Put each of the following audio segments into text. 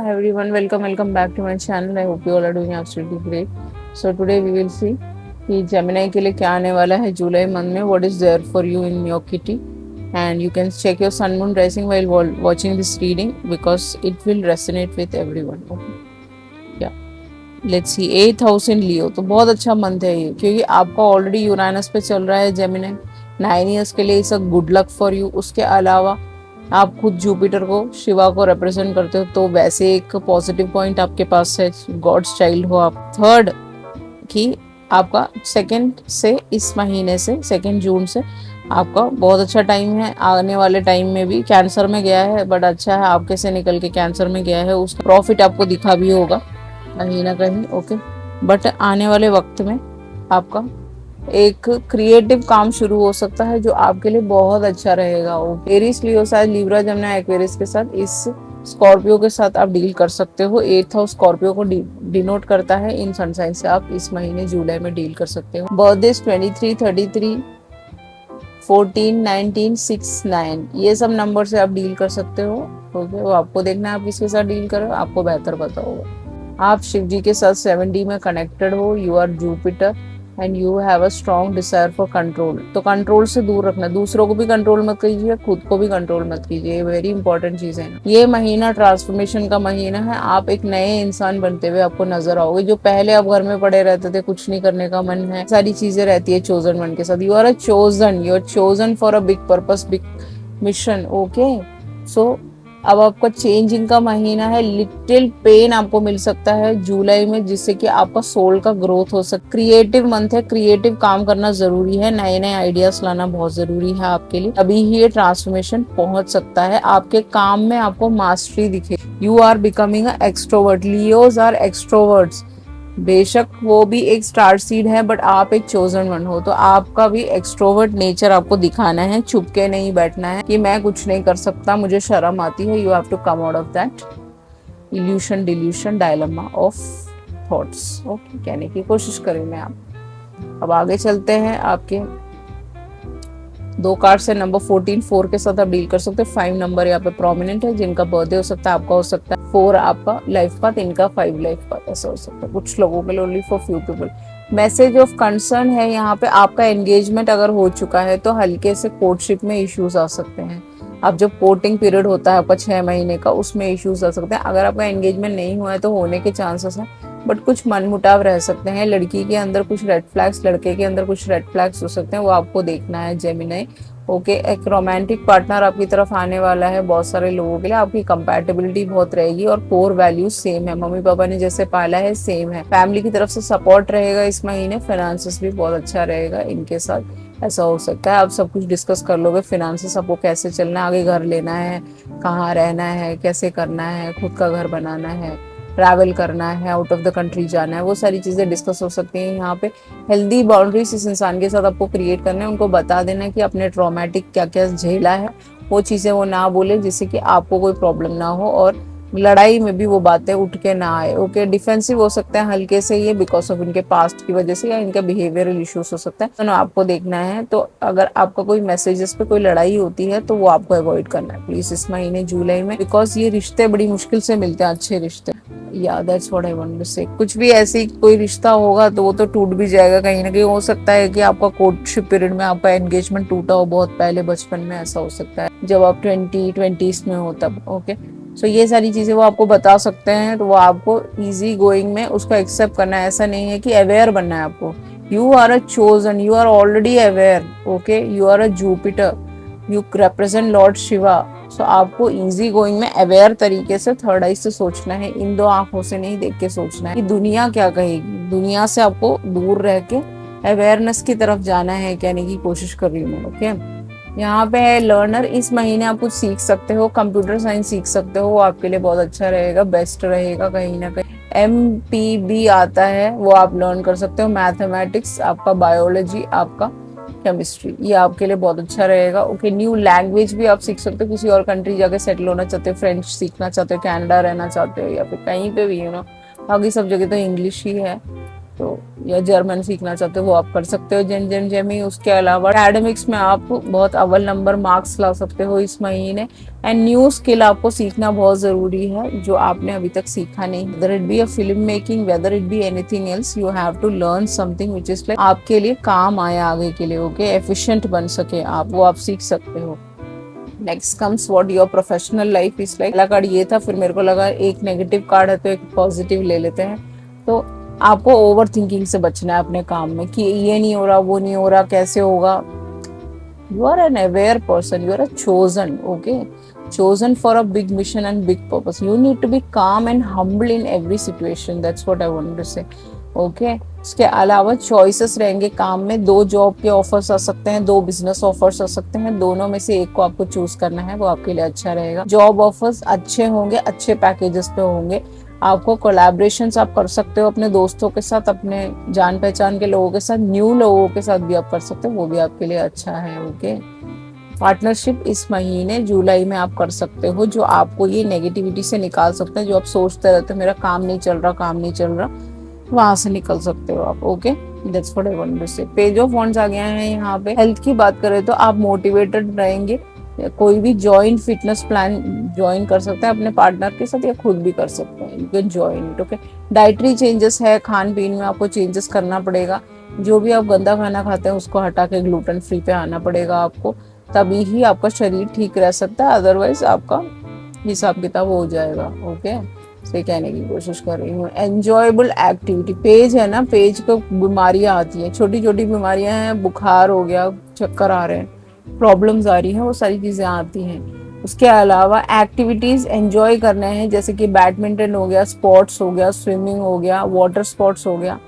Hi everyone, welcome back to my channel. I hope you all are doing absolutely great. So today we will see कि Gemini के लिए क्या आने वाला है जुलाई मंथ में. What is there for you in your kitty, and you can check your sun moon rising while watching this reading because it will resonate with everyone. Okay, yeah. Let's see 8,000 लियो तो बहुत अच्छा month है ये, क्योंकि आपका already Uranus पे चल रहा है जेमिनाई. 9 ईयर्स के लिए इस गुड लक फॉर यू. उसके अलावा आप खुद जुपिटर को, शिवा को रिप्रेजेंट करते हो, तो वैसे एक पॉजिटिव पॉइंट आपके पास है. गॉड्स चाइल्ड हो आप. थर्ड कि आपका सेकेंड से, इस महीने से 2 जून से आपका बहुत अच्छा टाइम है. आने वाले टाइम में भी कैंसर में गया है, बट अच्छा है, आपके से निकल के कैंसर में गया है. उसका प्रॉफिट आपको दिखा भी होगा कहीं ना कहीं. ओके, बट आने वाले वक्त में आपका एक क्रिएटिव काम शुरू हो सकता है जो आपके लिए बहुत अच्छा रहेगा. एरिस, लियो, शायद लिब्रा, जमुना, एक्वेरियस के साथ, इस स्कॉर्पियो के साथ आप डील कर सकते हो. 8th हाउस स्कॉर्पियो को डिनोट करता है. इन सनसाइन से आप इस महीने जुलाई में डील कर सकते हो. बर्थडे 23, 33, 14, 19, 6, 9, ये सब नंबर से आप डील कर सकते हो. ओके, वो आपको देखना है आप किसके साथ डील करो, आपको बेहतर पता होगा. आप शिव जी के साथ 7D में कनेक्टेड हो. You are Jupiter and you have a strong desire for control. तो कंट्रोल से दूर रखना, दूसरों को भी कंट्रोल मत कीजिए, खुद को भी कंट्रोल मत कीजिए. ये वेरी इंपॉर्टेंट चीज है. ये महीना ट्रांसफॉर्मेशन का महीना है. आप एक नए इंसान बनते हुए आपको नजर आओगे. जो पहले आप घर में पड़े रहते थे, कुछ नहीं करने का मन है, सारी चीजें रहती है चोजन वन के साथ. You are a chosen, you are chosen for a big purpose, big mission. Okay, so अब आपका चेंजिंग का महीना है. लिटिल पेन आपको मिल सकता है जुलाई में, जिससे कि आपका सोल का ग्रोथ हो सकता है. क्रिएटिव मंथ है, क्रिएटिव काम करना जरूरी है. नए नए आइडियाज लाना बहुत जरूरी है आपके लिए. अभी ही ये ट्रांसफॉर्मेशन पहुंच सकता है. आपके काम में आपको मास्टरी दिखे. You are becoming a extrovert. Leos are extroverts. बेशक वो भी एक स्टार सीड है, बट आप एक चोजन वन हो, तो आपका भी एक्सट्रोवर्ट नेचर आपको दिखाना है. छुप के नहीं बैठना है कि मैं कुछ नहीं कर सकता, मुझे शर्म आती है. You have to come out of that illusion, delusion, dilemma of thoughts. Okay, कहने की कोशिश करें मैं आप. अब आगे चलते हैं. आपके 2 कार्ड से नंबर 14, 4 के साथ आप डील कर सकते हैं. 5 नंबर यहाँ पे प्रोमिनेंट है. जिनका बर्थडे हो सकता है, आपका हो सकता है. 4 आपका लाइफ पाथ, इनका 5 लाइफ पाथ, ऐसा हो सकता है कुछ लोगों के लिए. Only for few people. Message of concern है यहाँ पे. आपका एंगेजमेंट अगर हो चुका है तो हल्के से कोर्टशिप में इश्यूज आ सकते हैं. अब जब कोर्टिंग पीरियड होता है आपका 6 महीने का, उसमें इश्यूज आ सकते हैं. अगर आपका एंगेजमेंट नहीं हुआ है तो होने के चांसेस हैं, बट कुछ मनमुटाव रह सकते हैं. लड़की के अंदर कुछ रेड फ्लैग्स, लड़के के अंदर कुछ रेड फ्लैग्स हो सकते हैं, वो आपको देखना है जेमिनाई. ओके, एक रोमांटिक पार्टनर आपकी तरफ आने वाला है. बहुत सारे लोगों के लिए आपकी कंपैटिबिलिटी बहुत रहेगी और कोर वैल्यूज सेम है. मम्मी पापा ने जैसे पाला है सेम है. फैमिली की तरफ से सपोर्ट रहेगा इस महीने. फाइनेंसेस भी बहुत अच्छा रहेगा इनके साथ. ऐसा हो सकता है आप सब कुछ डिस्कस कर लोगे. फिनेंसेस आपको कैसे चलना है, आगे घर लेना है, कहाँ रहना है, कैसे करना है, खुद का घर बनाना है, ट्रैवल करना है, आउट ऑफ द कंट्री जाना है, वो सारी चीजें डिस्कस हो सकती हैं यहाँ पे. हेल्दी बाउंड्रीज इस इंसान के साथ आपको क्रिएट करना है. उनको बता देना है कि अपने ट्रॉमेटिक क्या क्या झेला है, वो चीजें वो ना बोले, जिससे कि आपको कोई प्रॉब्लम ना हो और लड़ाई में भी वो बातें उठ के ना आए. ओके, डिफेंसिव हो सकते हैं हल्के से ये, बिकॉज ऑफ इनके पास्ट की वजह से या इनका बिहेवियरल इश्यूज हो सकता है. तो आपको देखना है. तो अगर आपका कोई मैसेजेस पे कोई लड़ाई होती है तो वो आपको अवॉइड करना है प्लीज इस महीने जुलाई में, बिकॉज ये रिश्ते बड़ी मुश्किल से मिलते हैं, अच्छे रिश्ते. या that's what I want to say. कुछ भी ऐसी कोई रिश्ता होगा तो वो तो टूट भी जाएगा. कहीं ना कहीं हो सकता है कि आपका कोर्टशिप पीरियड में आपका एंगेजमेंट टूटा हो बहुत पहले बचपन में. ऐसा हो सकता है जब आप 20s में हो तब. ओके, सो ये सारी चीजें वो आपको बता सकते हैं. तो वो आपको इजी गोइंग में उसको एक्सेप्ट करना है. ऐसा नहीं है कि अवेयर बनना है आपको. You are a chosen, you are already aware. Okay, you are a Jupiter, you represent lord Shiva. So आपको इजी गोइंग में अवेयर तरीके से थर्ड आई से सोचना है. इन 2 आंखों से नहीं देख के सोचना है कि दुनिया क्या कहेगी. दुनिया से आपको दूर रह के अवेयरनेस की तरफ जाना है, कहने की कोशिश कर रही हूँ मैं. ओके, यहाँ पे है लर्नर. इस महीने आप कुछ सीख सकते हो, कंप्यूटर साइंस सीख सकते हो, वो आपके लिए बहुत अच्छा रहेगा, बेस्ट रहेगा. कहीं ना कहीं MPB आता है, वो आप लर्न कर सकते हो. मैथमेटिक्स, आपका बायोलॉजी, आपका केमिस्ट्री, ये आपके लिए बहुत अच्छा रहेगा. ओके, न्यू लैंग्वेज भी आप सीख सकते हो. किसी और कंट्री जाके सेटल होना चाहते हो, फ्रेंच सीखना चाहते हो, कनाडा रहना चाहते हो, या फिर कहीं पे भी बाकी सब जगह तो इंग्लिश ही है. तो या जर्मन सीखना चाहते हो वो आप कर सकते हो जेम जेमी। उसके अलावा एकेडमिक्स में आप बहुत अव्वल नंबर मार्क्स ला सकते हो इस महीने। एंड न्यू स्किल आपको सीखना बहुत जरूरी है जो आपने अभी तक सीखा नहीं, whether it be a film making, whether it be anything else, you have to learn something which is like आपके लिए काम आए आगे के लिए, ओके, एफिशिएंट बन सके आप, वो आप सीख सकते हो। Next comes what your professional life is like. पहला कार्ड ये था, फिर मेरे को लगा एक नेगेटिव कार्ड है तो एक पॉजिटिव ले लेते हैं। तो आपको ओवर थिंकिंग से बचना है अपने काम में कि ये नहीं हो रहा, वो नहीं हो रहा, कैसे होगा। You are an aware person, you are a chosen, okay, chosen for a big mission and big purpose. You need to be calm and humble in every situation. That's what I wanted to say. Okay. इसके अलावा choices रहेंगे काम में, 2 job के offers आ सकते हैं, 2 business offers आ सकते हैं, दोनों में से एक को आपको चूज करना है, वो आपके लिए अच्छा रहेगा। जॉब ऑफर्स अच्छे होंगे, अच्छे पैकेजेस पे होंगे। आपको कोलैबोरेशंस आप कर सकते हो अपने दोस्तों के साथ, अपने जान पहचान के लोगों के साथ, न्यू लोगों के साथ भी आप कर सकते हो, वो भी आपके लिए अच्छा है। ओके। पार्टनरशिप इस महीने जुलाई में आप कर सकते हो जो आपको ये नेगेटिविटी से निकाल सकते हैं, जो आप सोचते रहते हो मेरा काम नहीं चल रहा, काम नहीं चल रहा, वहां से निकल सकते हो आप। Okay, that's what I want to say. Page of wands आ गया है यहाँ पे। हेल्थ की बात करें तो आप मोटिवेटेड रहेंगे, कोई भी जॉइंट फिटनेस प्लान ज्वाइन कर सकते हैं अपने पार्टनर के साथ या खुद भी कर सकते हैं, you can join it. Okay, dietary changes है, खान पीन में आपको चेंजेस करना पड़ेगा, जो भी आप गंदा खाना खाते हैं उसको हटा के ग्लूटेन फ्री पे आना पड़ेगा आपको, तभी ही आपका शरीर ठीक रह सकता है, अदरवाइज आपका हिसाब किताब हो जाएगा। ओके, से कहने की कोशिश कर रही हूँ। एंजॉयबल एक्टिविटी पेज है ना, पेज को बीमारियां आती हैं, छोटी छोटी बीमारियां हैं, बुखार हो गया, चक्कर आ रहे हैं, प्रॉब्लम्स आ रही हैं, वो सारी चीजें आती हैं। उसके अलावा एक्टिविटीज एंजॉय करने हैं, जैसे कि बैडमिंटन हो गया, स्पोर्ट्स हो गया, स्विमिंग हो गया, वाटर स्पोर्ट्स हो गया।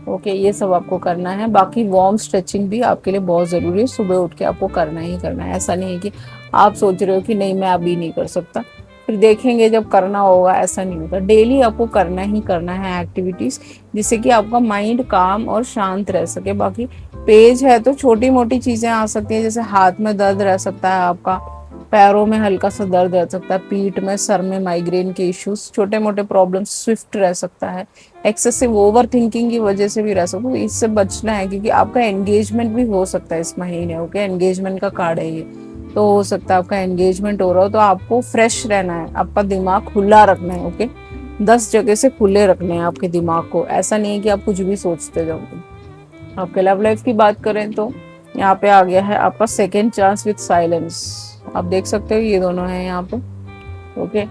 ओके, ये सब आपको करना है। बाकी वार्म स्ट्रेचिंग भी आपके लिए बहुत ज़रूरी है, सुबह उठ के आपको करना ही करना है। ऐसा नहीं है कि आप सोच रहे हो कि नहीं मैं अभी नहीं कर सकता, फिर देखेंगे जब करना होगा, ऐसा नहीं होगा। डेली आपको करना ही करना है एक्टिविटीज़, जिससे कि आपका माइंड काम और शांत रह सके। बाकी पेज है तो छोटी मोटी चीज़ें आ सकती हैं, जैसे हाथ में दर्द रह सकता है आपका, पैरों में हल्का सा दर्द रह सकता है, पीठ में, सर में माइग्रेन के इश्यूज, छोटे मोटे प्रॉब्लम, स्विफ्ट रह सकता है, एक्सेसिव ओवर थिंकिंग की वजह से भी रह सकता है। इससे बचना है क्योंकि आपका एंगेजमेंट भी हो सकता है इस महीने। ओके, एंगेजमेंट का कार्ड है ये, तो हो सकता है आपका एंगेजमेंट हो रहा हो, तो आपको फ्रेश रहना है, आपका दिमाग खुला रखना है। ओके, 10 जगह से खुले रखने हैं आपके दिमाग को, ऐसा नहीं है कि आप कुछ भी सोचते जाओगे। आपके लव लाइफ की बात करें तो यहाँ पे आ गया है आपका सेकेंड चांस विथ साइलेंस, आप देख सकते हो ये दोनों हैं यहाँ पे। ओके,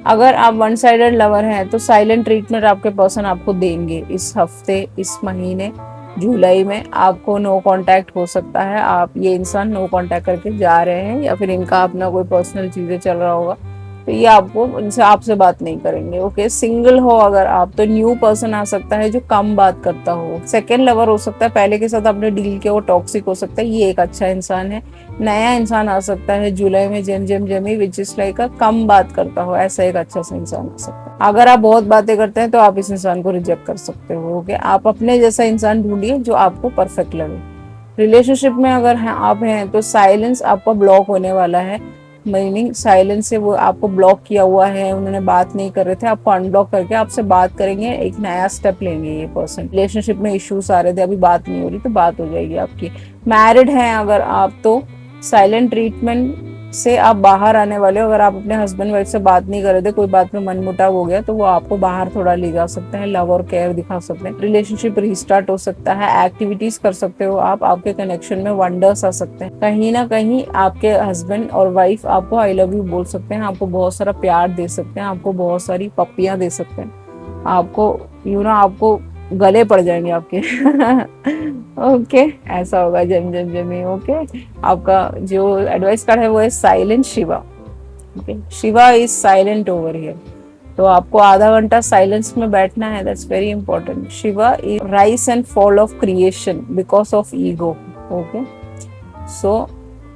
अगर आप वन साइडेड लवर हैं तो साइलेंट ट्रीटमेंट आपके पर्सन आपको देंगे इस हफ्ते, इस महीने जुलाई में। आपको नो कांटेक्ट हो सकता है, आप ये इंसान नो कांटेक्ट करके जा रहे हैं, या फिर इनका अपना कोई पर्सनल चीजें चल रहा होगा, तो ये आपको इनसे आपसे बात नहीं करेंगे। ओके, सिंगल हो अगर आप तो न्यू पर्सन आ सकता है जो कम बात करता हो, सेकंड लवर हो सकता है, पहले के साथ आपने डील किया वो टॉक्सिक हो सकता है, ये एक अच्छा इंसान है। नया इंसान आ सकता है जुलाई में, जेम जेम जेमी विच इज लाइक कम बात करता हो, ऐसा एक अच्छा सा इंसान आ सकता है। अगर आप बहुत बातें करते हैं तो आप इस इंसान को रिजेक्ट कर सकते हो। ओके, आप अपने जैसा इंसान ढूंढिए जो आपको परफेक्ट लगे। रिलेशनशिप में अगर हैं आप हैं तो साइलेंस आपका ब्लॉक होने वाला है, मीनिंग साइलेंस से वो आपको ब्लॉक किया हुआ है, उन्होंने बात नहीं कर रहे थे, आपको अनब्लॉक करके आपसे बात करेंगे, एक नया स्टेप लेंगे ये पर्सन। रिलेशनशिप में इश्यूज आ रहे थे, अभी बात नहीं हो रही, तो बात हो जाएगी आपकी। मैरिड हैं अगर आप तो साइलेंट ट्रीटमेंट से आप बाहर आने वाले हो। अगर आप अपने हस्बैंड वाइफ से बात नहीं कर रहे थे, कोई बात में मनमुटाव हो गया, तो वो आपको बाहर थोड़ा ले जा सकते हैं, लव और केयर दिखा सकते हैं, रिलेशनशिप रिस्टार्ट हो सकता है, एक्टिविटीज कर सकते हो आप, आपके कनेक्शन में वंडर्स आ सकते हैं। कहीं ना कहीं आपके हस्बैंड और वाइफ आपको आई लव यू बोल सकते हैं, आपको बहुत सारा प्यार दे सकते हैं, आपको बहुत सारी पप्पियां दे सकते हैं, आपको आपको गले पड़ जाएंगे आपके। ओके, ऐसा होगा जम जम जमी। ओके, आपका जो एडवाइस कार्ड है वो है silent Shiva. Okay, Shiva is silent over here, तो आपको आधा घंटा साइलेंस में बैठना है, that's very important. Shiva is rise and fall of creation because of ego. Okay, so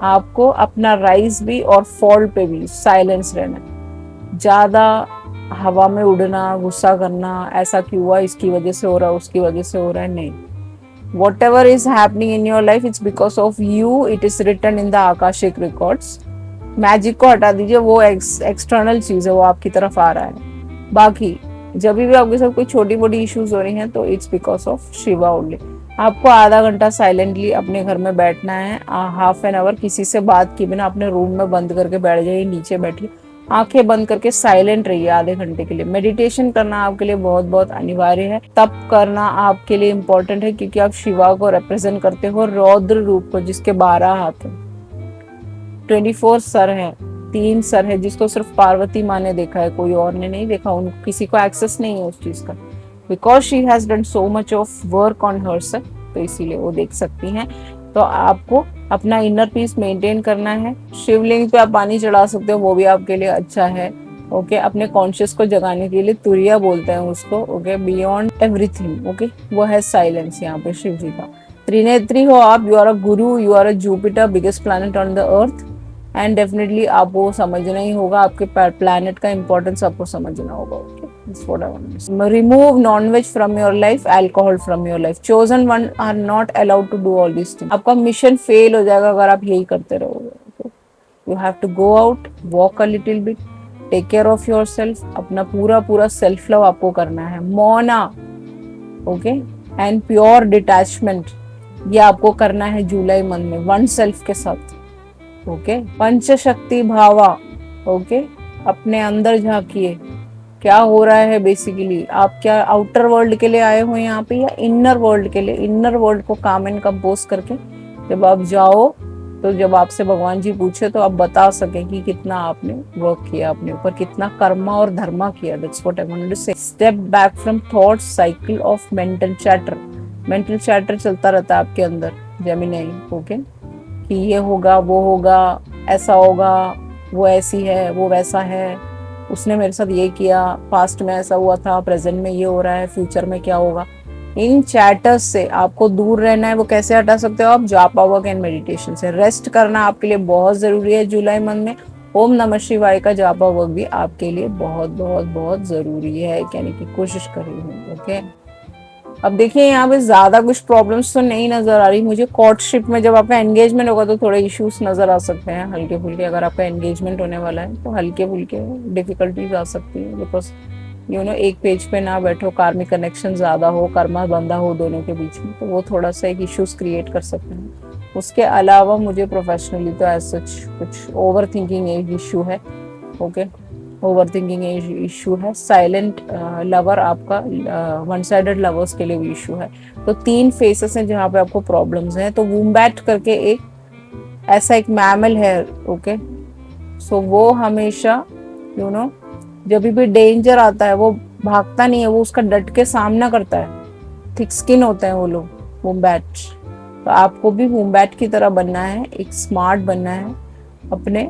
आपको अपना राइज भी और फॉल पे भी साइलेंस रहना, ज्यादा हवा में उड़ना, गुस्सा करना, ऐसा क्यों हुआ, इसकी वजह से हो रहा है, उसकी वजह से हो रहा है, नहीं। Whatever is happening in your life, it's because of you. It is written in the Akashic records. Magic को हटा दीजिए, वो एक्सटर्नल चीज है, वो आपकी तरफ आ रहा है। बाकी जब भी आपके साथ कोई छोटी मोटी इश्यूज हो रही हैं तो it's because of Shiva only. आपको आधा घंटा साइलेंटली अपने घर में बैठना है, हाफ एन आवर किसी से बात किए बिना अपने रूम में बंद करके बैठ जाइए, नीचे बैठिए, आंखें बंद करके साइलेंट रहिए आधे घंटे के लिए। मेडिटेशन करना आपके लिए बहुत बहुत अनिवार्य है। तप करना आपके लिए इम्पोर्टेंट है क्योंकि आप शिवा को रिप्रेजेंट करते हो, रौद्र रूप को, जिसके 12 हाथ हैं, 24 सर है, 3 सर है, जिसको सिर्फ पार्वती माँ ने देखा है, कोई और ने नहीं देखा। उनको किसी को एक्सेस नहीं है उस चीज का, because she has done so much of work on herself, तो इसीलिए वो देख सकती हैं। तो आपको अपना इनर पीस मेंटेन करना है। शिवलिंग पे आप पानी चढ़ा सकते हो, वो भी आपके लिए अच्छा है। ओके, अपने कॉन्शियस को जगाने के लिए तुरिया बोलते हैं उसको। Okay, beyond everything. ओके, वो है साइलेंस यहाँ पे शिव जी का। त्रिनेत्री हो आप, you are a guru, you are a Jupiter, biggest planet on the earth, and definitely आपको समझना ही होगा, आपके प्लैनेट का इंपॉर्टेंस आपको समझना होगा। Okay, that's what I want to say. Remove non-veg from your life, alcohol from your life. Chosen one are not allowed to do all these things. आपका mission fail हो जाएगा अगर आप यही करते रहोगे। Okay? You have to go out, walk a little bit, take care of yourself. अपना पूरा पूरा सेल्फ लव आपको करना है। मौना, ओके, एंड प्योर डिटैचमेंट, ये आपको करना है जुलाई मंथ में वन सेल्फ के साथ। ओके, पंचशक्ति भावा, ओके, अपने अंदर झांकिए क्या हो रहा है। बेसिकली आप क्या आउटर वर्ल्ड के लिए आए हो यहाँ पे या इनर वर्ल्ड के लिए? इनर वर्ल्ड को काम एंड कंपोज करके जब आप जाओ तो जब आपसे भगवान जी पूछे तो आप बता सके कि कितना आपने वर्क किया, अपने ऊपर कितना कर्मा और धर्मा किया। That's what I wanted to say. Step back from thought cycle of mental chatter. Mental chatter चलता रहता है आपके अंदर जेमिनी। ओके, कि ये होगा, वो होगा, ऐसा होगा, वो ऐसी है, वो वैसा है, उसने मेरे साथ ये किया, पास्ट में ऐसा हुआ था, प्रेजेंट में ये हो रहा है, फ्यूचर में क्या होगा। इन चैटर्स से आपको दूर रहना है। वो कैसे हटा सकते हो आप? जापा वर्क एंड मेडिटेशन से। रेस्ट करना आपके लिए बहुत जरूरी है जुलाई मंथ में। ओम नमः शिवाय का जापा वर्क भी आपके लिए बहुत बहुत बहुत जरूरी है, यानी कि कोशिश करिए। ओके, अब देखिए यहाँ पे ज्यादा कुछ प्रॉब्लम्स तो नहीं नजर आ रही मुझे। कोर्टशिप में जब आपका एंगेजमेंट होगा तो थोड़े इश्यूज नजर आ सकते हैं, हल्के फुल्के। अगर आपका एंगेजमेंट होने वाला है तो हल्के फुल्के डिफिकल्टीज आ सकती है, बिकॉज एक पेज पे ना बैठो, कार्मिक कनेक्शन ज्यादा हो, कर्मा बंधा हो दोनों के बीच में, तो वो थोड़ा सा एक इश्यूज क्रिएट कर सकते हैं। उसके अलावा मुझे प्रोफेशनली तो एज सच कुछ ओवर थिंकिंग एक इश्यू है। ओके, ओवर थिंकिंग इशू है। साइलेंट लवर आपका वन साइडेड लवर्स के लिए भी इशू है। तो 3 फेसेस हैं जहाँ पे आपको प्रॉब्लम्स हैं। तो वुम्बैट करके एक ऐसा एक मैमल है। ओके, सो वो हमेशा जब भी डेंजर आता है वो भागता नहीं है, वो उसका डट के सामना करता है। थिक स्किन होते हैं वो लोग, वुम्बैट। तो आपको भी वुम्बैट की तरह बनना है, एक स्मार्ट बनना है, अपने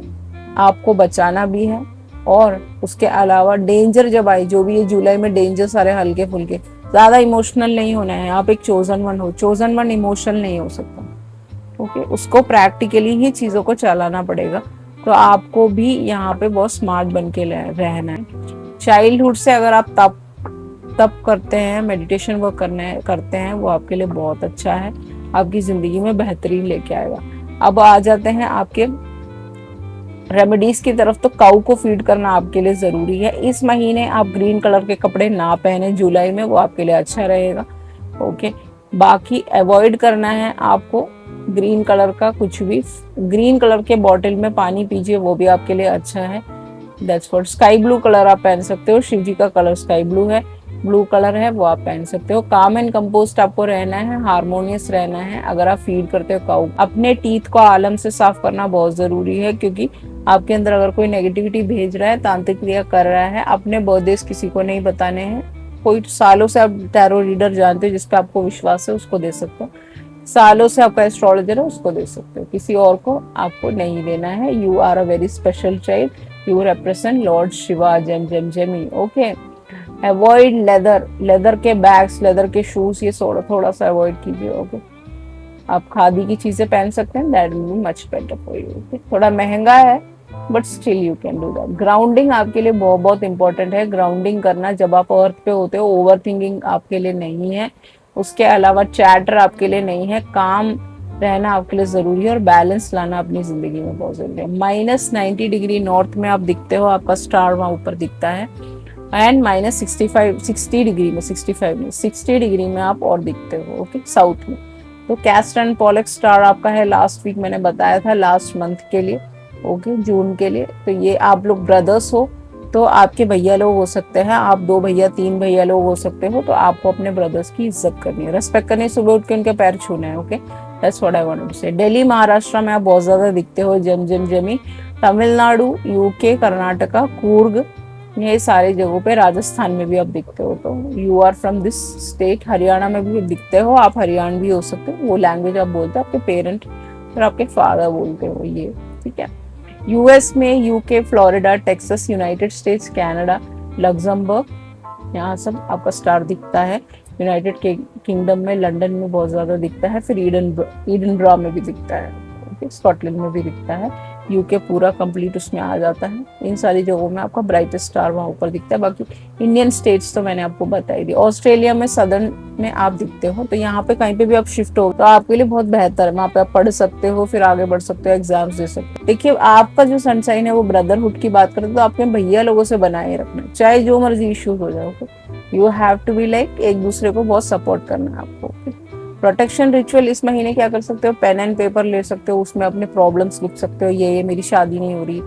आप को बचाना भी है। और उसके अलावा डेंजर जब आए, जो भी ये जुलाई में डेंजर सारे हल्के फुल्के, ज्यादा इमोशनल नहीं होना है। आप एक चोजन वन हो, चोजन वन इमोशनल नहीं हो सकता। ओके, उसको प्रैक्टिकली ही चीजों को चलाना पड़ेगा। तो आपको भी यहाँ पे बहुत स्मार्ट बन के रहना है। चाइल्डहुड से अगर आप तप करते हैं, मेडिटेशन वर्क करते हैं, वो आपके लिए बहुत अच्छा है, आपकी जिंदगी में बेहतरीन लेके आएगा। अब आ जाते हैं आपके रेमेडीज की तरफ। तो काऊ को फीड करना आपके लिए जरूरी है। इस महीने आप ग्रीन कलर के कपड़े ना पहने जुलाई में, वो आपके लिए अच्छा रहेगा। ओके, बाकी अवॉइड करना है आपको ग्रीन कलर का कुछ भी। ग्रीन कलर के बॉटल में पानी पीजिए, वो भी आपके लिए अच्छा है। That's what. Sky blue colour आप पहन सकते हो, शिव जी का कलर स्काई ब्लू है, ब्लू कलर है, वो आप पहन सकते हो। काम एंड कंपोस्ट आपको रहना है, हार्मोनियस रहना है। अगर आप फीड करते हो काऊ, अपने टीथ को आलम से साफ करना बहुत जरूरी है, क्योंकि आपके अंदर अगर कोई नेगेटिविटी भेज रहा है, तांत्रिक क्रिया कर रहा है, अपने बर्थडेज किसी को नहीं बताने हैं। कोई सालों से आप टैरो रीडर जानते हो, जिसपे आपको विश्वास है, उसको दे सकते हो। सालों से आपका एस्ट्रोलॉजर है, उसको दे सकते हो, किसी और को आपको नहीं देना है। You are a very special child, you represent lord Shiva. Gem GeM जेमी। ओके, अवॉइड लेदर के बैग्स, लेदर के शूज, ये थोड़ा सा अवॉइड कीजिए। ओके, आप खादी की चीजें पहन सकते हैं, that will be much better for you. Okay, थोड़ा महंगा है but still you can do that. Grounding आपके लिए बहुत बहुत इंपॉर्टेंट है। ग्राउंडिंग करना जब आप अर्थ पे होते हो, ओवर थिंकिंग आपके लिए नहीं है। उसके अलावा चैटर आपके लिए नहीं है। काम रहना आपके लिए जरूरी है और बैलेंस लाना अपनी जिंदगी में बहुत जरूरी है। -90 डिग्री नॉर्थ में आप दिखते हो, आपका स्टार वहां ऊपर दिखता है। एंड -60 डिग्री में, 65 में, 60 डिग्री में आप और दिखते हो, ओके, साउथ में। तो कैस्ट एंड पॉलक्स स्टार आपका है, लास्ट वीक मैंने बताया था, लास्ट मंथ के लिए, ओके, जून के लिए। तो ये आप लोग ब्रदर्स हो तो आपके भैया लोग हो सकते हैं, आप 2 भैया 3 भैया लोग हो सकते हो, तो आपको अपने ब्रदर्स की इज्जत करनी है, रेस्पेक्ट करनी है, सुबह उठ के उनके पैर छूने हैं, okay, that's what I want to say. Delhi Maharashtra में आप बहुत ज्यादा दिखते हो, जम जम जमी, तमिलनाडु, यूके, कर्नाटका, कूर्ग, ये सारी जगहों पे, राजस्थान में भी आप दिखते हो, तो you are from this state. Haryana में भी दिखते हो, आप हरियाणवी हो सकते हो, वो लैंग्वेज आप बोलते हो, आपके पेरेंट और आपके फादर बोलते हो ये, ठीक है। यूएस में UK, Florida, Texas, United states, Canada, Luxembourg, यहाँ सब आपका स्टार दिखता है। यूनाइटेड किंगडम में, लंदन में बहुत ज्यादा दिखता है, फिर ईडनब्रा में भी दिखता है, ओके, स्कॉटलैंड में भी दिखता है, यूके पूरा कंप्लीट उसमें आ जाता है। इन सारी जगहों में आपका ब्राइटेस्ट स्टार वहाँ ऊपर दिखता है। बाकी इंडियन स्टेट्स तो मैंने आपको बताई दी। ऑस्ट्रेलिया में सदर्न में आप दिखते हो, तो यहाँ पे कहीं पे भी आप शिफ्ट हो तो आपके लिए बहुत बेहतर है, वहाँ पे आप पढ़ सकते हो, फिर आगे बढ़ सकते हो, एग्जाम्स दे सकते हो। देखिए, आपका जो सनशाइन है वो ब्रदरहुड की बात करते तो आपके भैया लोगों से बनाए रखना, चाहे जो मर्जी इश्यूज हो जाओ, you have to be like, एक दूसरे को बहुत सपोर्ट करना है आपको। प्रोटेक्शन रिचुअल इस महीने क्या कर सकते हो, पेन एंड पेपर ले सकते हो, उसमें अपने प्रॉब्लम्स लिख सकते हो, ये मेरी शादी नहीं हो रही,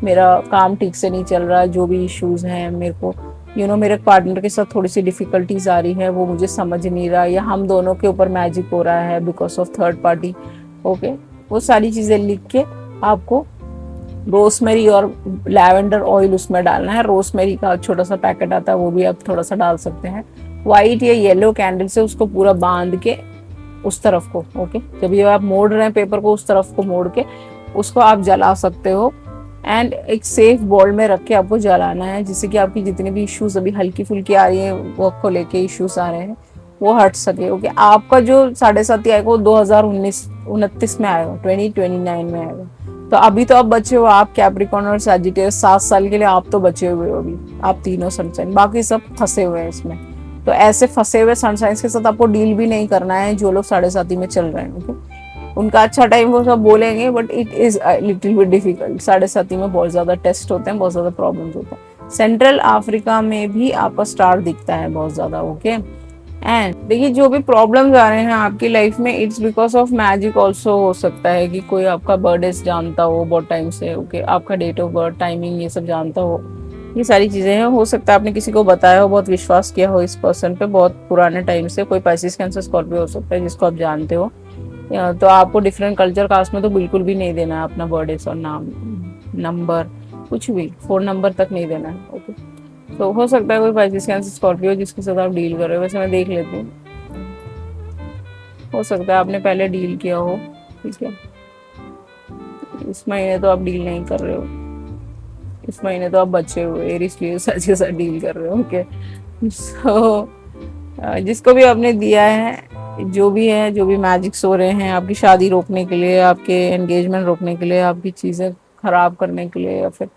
मेरा काम ठीक से नहीं चल रहा, जो भी इश्यूज हैं मेरे को, मेरे पार्टनर के साथ थोड़ी सी डिफिकल्टीज आ रही है, वो मुझे समझ नहीं रहा, या हम दोनों के ऊपर मैजिक हो रहा है because of third party, okay, वो सारी चीजें लिख के आपको रोजमेरी और लैवेंडर ऑयल उसमें डालना है। रोजमेरी का छोटा सा पैकेट आता है, वो भी आप थोड़ा सा डाल सकते हैं। व्हाइट या येलो कैंडल से उसको पूरा बांध के उस तरफ को, ओके, जब ये आप मोड़ रहे हैं पेपर को, उस तरफ को मोड़ के उसको आप जला सकते हो। एंड एक सेफ बॉल में रख के आपको जलाना है, जिससे कि आपकी जितने भी इश्यूज अभी हल्की फुल्की आ रही है, वर्क को लेके इश्यूज आ रहे हैं, वो हट सके, ओके। आपका जो 7.5 आएगा वो 2029 में आएगा, 2029 में आएगा। तो अभी तो आप बचे हो, आप कैप्रिकॉर्न और सैजिटेरियस, 7 साल के लिए आप तो बचे हुए हो अभी, आप तीनों सनसाइन, बाकी सब फंसे हुए हैं इसमें। तो ऐसे फंसे हुए सनसाइंस के साथ आपको डील भी नहीं करना है, जो लोग 7.5 में चल रहे हैं, ओके। उनका अच्छा टाइम वो सब बोलेंगे, but it is little bit difficult. 7.5 में बहुत ज्यादा टेस्ट होते हैं, बहुत ज्यादा प्रॉब्लम्स होते हैं। सेंट्रल अफ्रीका में भी आपका स्टार दिखता है बहुत ज्यादा, ओके। एंड देखिए, जो भी प्रॉब्लम्स आ रहे हैं आपकी लाइफ में, it's because of magic also हो सकता है कि कोई आपका बर्थडे जानता हो बहुत टाइम से, ओके, आपका डेट ऑफ बर्थ, टाइमिंग, ये सब जानता हो, ये सारी चीजें हैं। हो सकता है आपने किसी को बताया हो, बहुत विश्वास किया हो इस पर्सन पे बहुत पुराने टाइम से, कोई पाइसिस, कैंसर, स्कॉर्पियो हो सकता है जिसको आप जानते हो। तो आपको डिफरेंट कल्चर कास्ट में तो बिल्कुल भी नहीं देना है अपना बर्थडे और नाम, नंबर, कुछ भी, फोन नंबर तक नहीं देना है, ओके। तो हो सकता है कोई पाइसिस, कैंसर, स्कॉर्पियो जिसके साथ आप डील कर रहे हो। वैसे मैं देख लेती हूँ, हो सकता है आपने पहले डील किया हो, ठीक है। इस महीने तो आप डील नहीं कर रहे हो, इस महीने तो आप बचे हुए, एरिस लियोस के साथ डील कर रहे हो, ओके। सो जिसको भी आपने दिया है, जो भी है, जो भी मैजिक्स हो रहे हैं आपकी शादी रोकने के लिए, आपके एंगेजमेंट रोकने के लिए, आपकी चीजें खराब करने के लिए, या फिर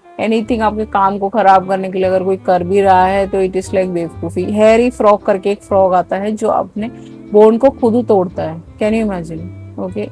एनीथिंग आपके काम को खराब करने के लिए अगर कोई कर भी रहा है, तो इट इज लाइक बेवकूफी। हेयरी फ्रॉग करके एक फ्रॉग आता है जो अपने बोन को खुद तोड़ता है, can you imagine, okay.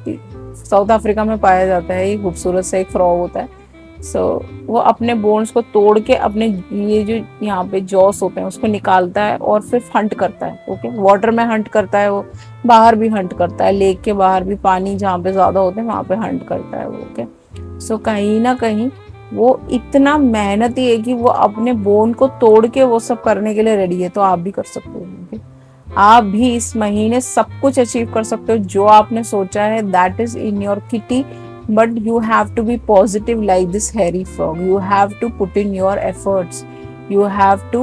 South Africa में पाया जाता है, ये खूबसूरत सा एक फ्रॉग होता है। वो अपने बोन्स को तोड़ के अपने ये जो यहाँ पे जॉस होते हैं उसको निकालता है और फिर हंट करता है, ओके। वाटर में हंट करता है, वो बाहर भी हंट करता है, लेक के बाहर भी, पानी जहाँ पे ज्यादा होते हैं वहां पे हंट करता है वो, ओके। कहीं ना कहीं वो इतना मेहनती है कि वो अपने बोन को तोड़ के वो सब करने के लिए रेडी है। तो आप भी कर सकते हो, okay? आप भी इस महीने सब कुछ अचीव कर सकते हो जो आपने सोचा है, that is in your kitty. But you have to be positive like this hairy frog. You have to put in your efforts. You have to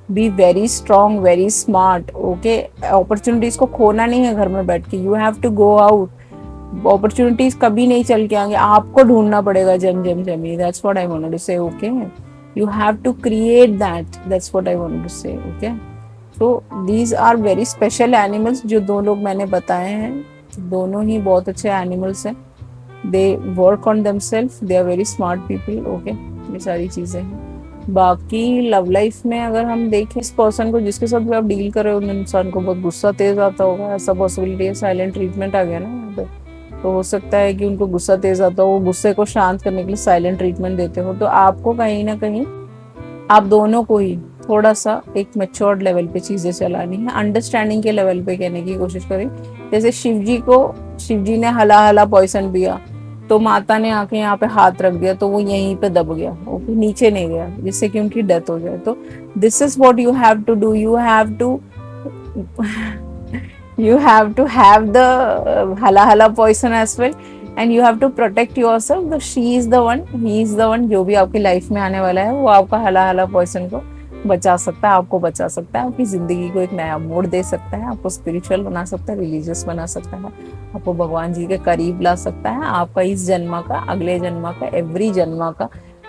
be very strong, very smart. Okay? Opportunities को खोना नहीं है घर में बैठ के. You have to go out. Opportunities कभी नहीं चल के आएंगे, आपको ढूंढना पड़ेगा जम जम जमी. That's what I wanted to say. Okay? You have to create that. That's what I wanted to say. Okay? So these are very special animals. जो दो लोग मैंने बताए हैं, दोनों ही बहुत अच्छे एनिमल्स हैं। They work on themselves, they are very smart people, okay? ये सारी चीजें हैं। बाकी लव लाइफ में अगर हम देखें, इस पर्सन को जिसके साथ भी आप डील कर रहे हो, उन इंसान को बहुत गुस्सा तेज आता होगा, ऐसा पॉसिबिलिटी है। साइलेंट ट्रीटमेंट आ गया ना यहाँ पे, तो हो सकता है कि उनको गुस्सा तेज आता हो, वो गुस्से को शांत करने के लिए साइलेंट ट्रीटमेंट देते हो। तो आपको कहीं ना कहीं आप दोनों को ही थोड़ा सा एक मेच्योर्ड लेवल पे चीज़ें चलानी है, अंडरस्टैंडिंग के लेवल पे कहने की कोशिश करें। जैसे शिव जी ने हला हला पॉइजन पिया, तो माता ने आके यहाँ पे हाथ रख दिया तो वो यहीं पे दब गया, ओके, नीचे नहीं गया, जिससे कि उनकी डेथ हो जाए। तो this is what you have to do, you have to you have to have the hala hala poison as well, and you have to protect yourself. The she is the one, he is the one, जो भी आपकी life में आने वाला है वो आपका हला हला पॉइजन को बचा सकता है, आपको बचा सकता है, आपकी जिंदगी को एक नया मोड़ दे सकता है, आपको स्पिरिचुअल बना सकता है, रिलीजियस बना सकता है, आपको भगवान जी के करीब ला सकता है। आपका इस जन्म का, अगले जन्म का, एवरी जन्म का,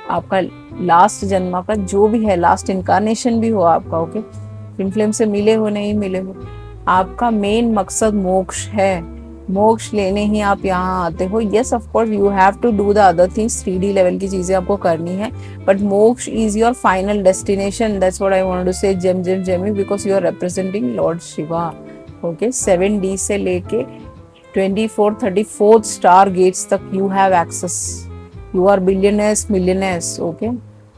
आपका लास्ट जन्म का जो भी है, लास्ट इनकारनेशन भी हो आपका, ओके, फिल्म से मिले हो नहीं मिले हो, आपका मेन मकसद मोक्ष है। मोक्ष लेने ही आप यहाँ आते हो। Yes, of course you have to do the other things, 3D level की चीजें आपको करनी है, but moksha is your final destination. That's what I want to say, जेम जेम जेमी, because you are representing lord Shiva. Okay, 7D से लेके 24 34 star gates तक you have access. You are billionaires, millionaires, okay?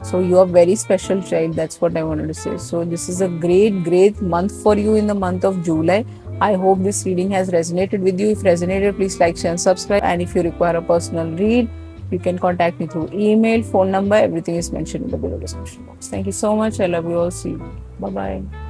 So you are very special child. That's what I wanted to say. So this is a great month for you in the month of July. I hope this reading has resonated with you. If resonated, please like, share, and subscribe. And if you require a personal read, you can contact me through email, phone number. Everything is mentioned in the below description box. Thank you so much. I love you all. See you. Bye bye.